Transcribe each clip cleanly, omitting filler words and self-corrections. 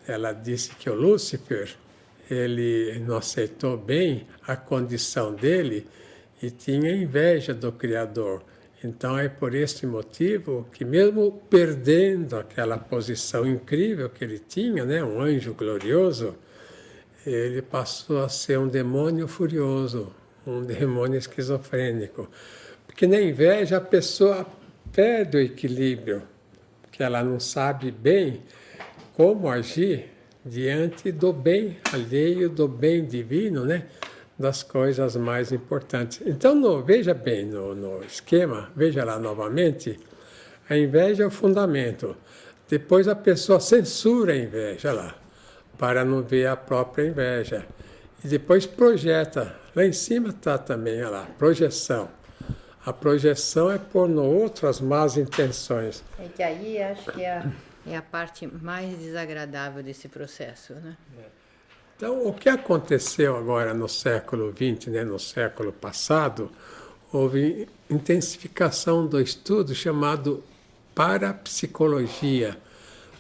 ela disse que o Lúcifer, ele não aceitou bem a condição dele e tinha inveja do Criador. Então é por esse motivo que, mesmo perdendo aquela posição incrível que ele tinha, né, um anjo glorioso, ele passou a ser um demônio furioso, um demônio esquizofrênico. Porque na inveja a pessoa perde o equilíbrio, porque ela não sabe bem como agir diante do bem alheio, do bem divino, né? Das coisas mais importantes. Então, veja bem no esquema, veja lá novamente, a inveja é o fundamento. Depois a pessoa censura a inveja lá, para não ver a própria inveja. E depois projeta. Lá em cima está também, olha lá, projeção. A projeção é pôr no outro as más intenções. É que aí acho que é a parte mais desagradável desse processo, né? Então, o que aconteceu agora no século XX, né, no século passado, houve intensificação do estudo chamado parapsicologia,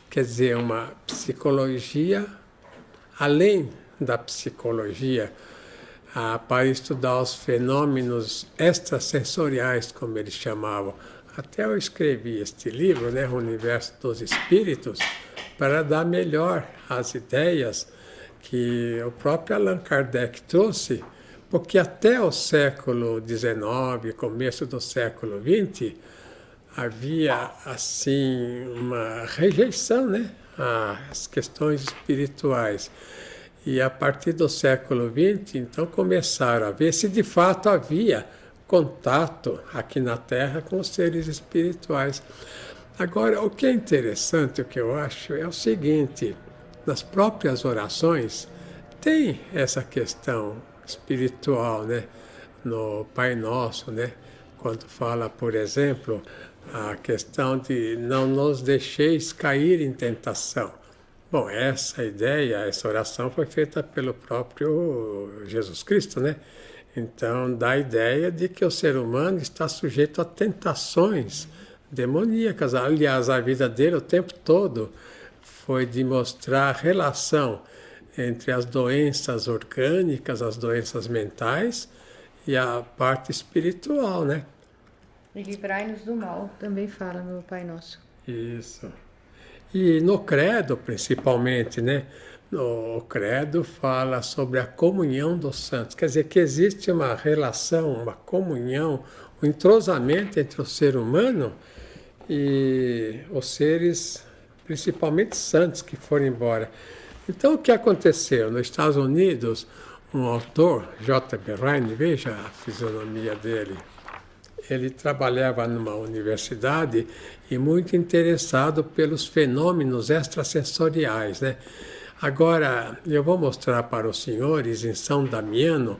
quer dizer, uma psicologia além da psicologia, para estudar os fenômenos extrasensoriais, como eles chamavam. Até eu escrevi este livro, né, O Universo dos Espíritos, para dar melhor as ideias que o próprio Allan Kardec trouxe, porque até o século XIX, começo do século XX, havia assim uma rejeição, né, às questões espirituais. E a partir do século XX, então, começaram a ver se de fato havia contato aqui na Terra com os seres espirituais. Agora, o que é interessante, o que eu acho, é o seguinte: nas próprias orações tem essa questão espiritual, né? No Pai Nosso, né? Quando fala, por exemplo, a questão de não nos deixeis cair em tentação. Bom, essa ideia, essa oração foi feita pelo próprio Jesus Cristo, né? Então, dá a ideia de que o ser humano está sujeito a tentações demoníacas. Aliás, a vida dele o tempo todo foi de mostrar a relação entre as doenças orgânicas, as doenças mentais e a parte espiritual, né? E livrai-nos do mal, também fala no Pai Nosso. Isso. E no credo, principalmente, né? O credo fala sobre a comunhão dos santos. Quer dizer, que existe uma relação, uma comunhão, um entrosamento entre o ser humano e os seres, principalmente santos, que foram embora. Então, o que aconteceu? Nos Estados Unidos, um autor, J.B. Rhine, veja a fisionomia dele, ele trabalhava numa universidade e muito interessado pelos fenômenos extrasensoriais, né? Agora, eu vou mostrar para os senhores, em São Damiano,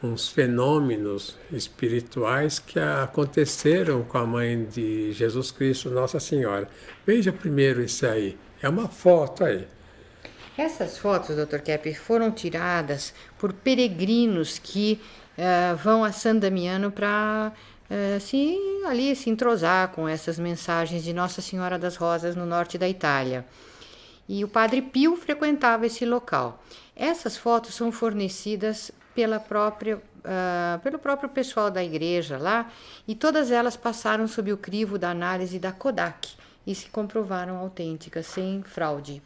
uns fenômenos espirituais que aconteceram com a mãe de Jesus Cristo, Nossa Senhora. Veja primeiro isso aí. É uma foto aí. Essas fotos, Dr. Kepp, foram tiradas por peregrinos que vão a San Damiano para se entrosar com essas mensagens de Nossa Senhora das Rosas no norte da Itália. E o Padre Pio frequentava esse local. Essas fotos são fornecidas pelo próprio pessoal da igreja lá, e todas elas passaram sob o crivo da análise da Kodak e se comprovaram autênticas, sem fraude.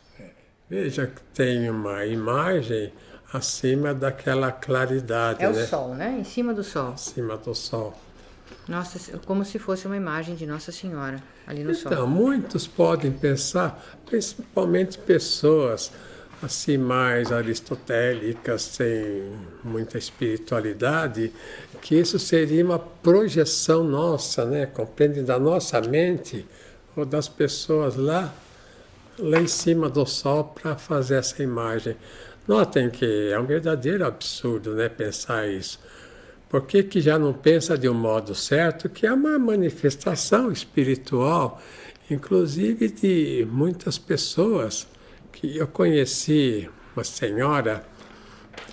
Veja que tem uma imagem acima daquela claridade. É né? o sol, né? Em cima do sol. Acima do sol. Nossa, como se fosse uma imagem de Nossa Senhora ali no sol. Então, muitos podem pensar, principalmente pessoas assim mais aristotélicas, sem muita espiritualidade, que isso seria uma projeção nossa, né? Compreende, da nossa mente ou das pessoas lá em cima do sol para fazer essa imagem. Notem que é um verdadeiro absurdo, né, pensar isso. Por que já não pensa de um modo certo que é uma manifestação espiritual, inclusive de muitas pessoas que eu conheci, uma senhora,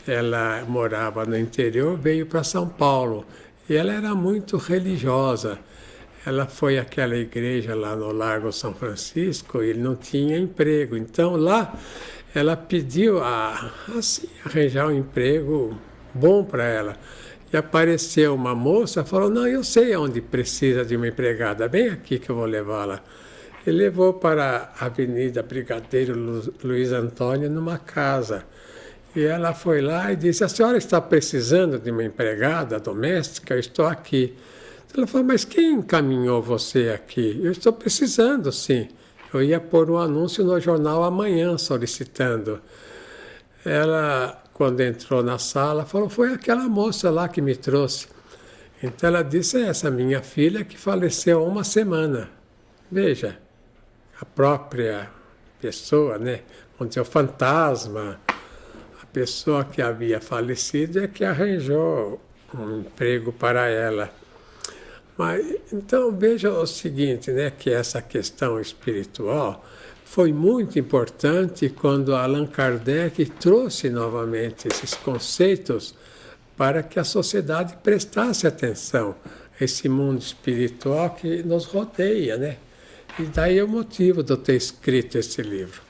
ela morava no interior, veio para São Paulo e ela era muito religiosa. Ela foi àquela igreja lá no Largo São Francisco e ele não tinha emprego. Então lá ela pediu assim, arranjar um emprego bom para ela. E apareceu uma moça, falou, não, eu sei onde precisa de uma empregada, vem aqui que eu vou levá-la. E levou para a Avenida Brigadeiro Luiz Antônio, numa casa. E ela foi lá e disse, a senhora está precisando de uma empregada doméstica? Eu estou aqui. Ela falou, mas quem encaminhou você aqui? Eu estou precisando, sim. Eu ia pôr um anúncio no jornal amanhã solicitando. Ela, quando entrou na sala, falou, foi aquela moça lá que me trouxe. Então ela disse, essa minha filha que faleceu há uma semana. Veja, a própria pessoa, né? Onde é o fantasma, a pessoa que havia falecido é que arranjou um emprego para ela. Mas, então veja o seguinte, né, que essa questão espiritual foi muito importante quando Allan Kardec trouxe novamente esses conceitos para que a sociedade prestasse atenção a esse mundo espiritual que nos rodeia, né? E daí é o motivo de eu ter escrito esse livro.